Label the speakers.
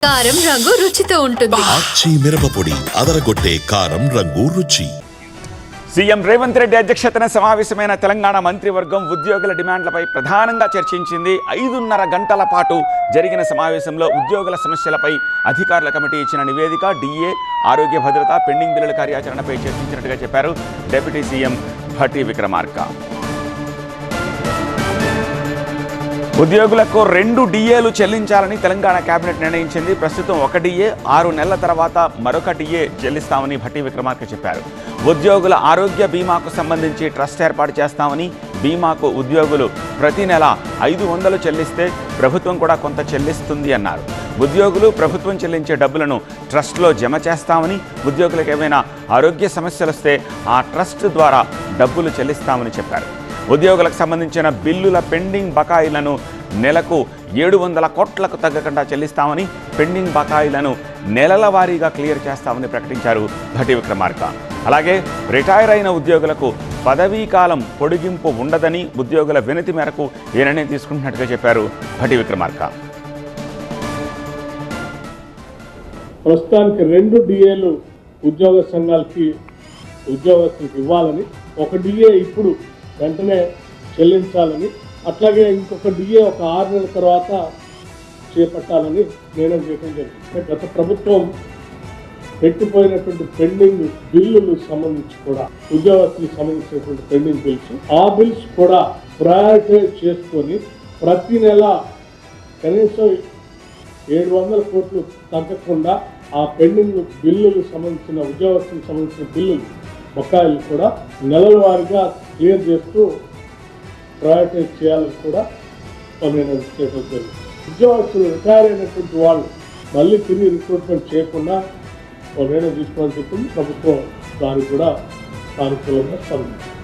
Speaker 1: కారం రంగు రుచితో ఉంటుంది.
Speaker 2: ఆచి మిరపపొడి అదరగొట్టే కారం రంగు రుచి.
Speaker 3: సీఎం రేవంత్ రెడ్డి అధ్యక్షతన సమావేశమైన తెలంగాణ మంత్రివర్గం ఉద్యోగుల డిమాండ్లపై ప్రధానంగా చర్చించింది. 5.5 గంటల పాటు జరిగిన సమావేశంలో ఉద్యోగుల సమస్యలపై అధికారుల కమిటీ ఇచ్చిన నివేదిక, డిఏ, ఆరోగ్య భద్రత, పెండింగ్ బిల్లుల కార్యాచరణపై చర్చించినట్టుగా చెప్పారు డిప్యూటీ సీఎం భట్టి విక్రమార్క. ఉద్యోగులకు 2 డిఏలు చెల్లించాలని తెలంగాణ కేబినెట్ నిర్ణయించింది. ప్రస్తుతం 1 డిఏ, 6 నెలల తర్వాత మరొక డిఏ చెల్లిస్తామని భట్టి విక్రమార్క చెప్పారు. ఉద్యోగుల ఆరోగ్య బీమాకు సంబంధించి ట్రస్ట్ ఏర్పాటు చేస్తామని, బీమాకు ఉద్యోగులు ప్రతి నెల 500 చెల్లిస్తే ప్రభుత్వం కూడా కొంత చెల్లిస్తుంది అన్నారు. ఉద్యోగులు ప్రభుత్వం చెల్లించే డబ్బులను ట్రస్ట్లో జమ చేస్తామని, ఉద్యోగులకు ఏమైనా ఆరోగ్య సమస్యలు వస్తే ఆ ట్రస్ట్ ద్వారా డబ్బులు చెల్లిస్తామని చెప్పారు. ఉద్యోగులకు సంబంధించిన బిల్లుల పెండింగ్ బకాయిలను నెలకు 700 కోట్లకు తగ్గకుండా చెల్లిస్తామని, పెండింగ్ బకాయిలను నెలల వారీగా క్లియర్ చేస్తామని ప్రకటించారు భట్టి విక్రమార్క. అలాగే రిటైర్ అయిన ఉద్యోగులకు పదవీ కాలం పొడిగింపు ఉండదని ఉద్యోగుల వినతి మేరకు ఈ నిర్ణయం తీసుకుంటున్నట్టుగా చెప్పారు భట్టి విక్రమార్క.
Speaker 4: ప్రస్తుతానికి 2 డిఏలు ఉద్యోగ సంఘాలకి ఉద్యోగస్తులకు ఇవ్వాలని, 1 డిఏ ఇప్పుడు వెంటనే చెల్లించాలని, అట్లాగే ఇంకొక డిఏ ఒక 6 నెలల తర్వాత చేపట్టాలని నిర్ణయం చేయడం జరిగింది. గత ప్రభుత్వం పెట్టిపోయినటువంటి పెండింగ్ బిల్లులు సంబంధించి కూడా, ఉద్యోగస్తులకు సంబంధించినటువంటి పెండింగ్ బిల్స్, ఆ బిల్స్ కూడా ప్రయారిటైజ్ చేసుకొని ప్రతి నెల కనీసం 700 కోట్లు తగ్గకుండా ఆ పెండింగ్ బిల్లులకు సంబంధించిన, ఉద్యోగస్తులకు సంబంధించిన బిల్లులు బకాయిలు కూడా నెలల వారీగా క్లియర్ చేస్తూ ప్రయారిటైజ్ చేయాలని కూడా నిర్ణయం చేయడం జరిగింది. ఉద్యోగస్తులు రిటైర్ అయినటువంటి వాళ్ళు మళ్ళీ తిరిగి రిక్రూట్మెంట్ చేయకుండా నిర్ణయం తీసుకోవాలని చెప్పింది ప్రభుత్వం. దానికి కూడా సానుకూలంగా స్పందించింది.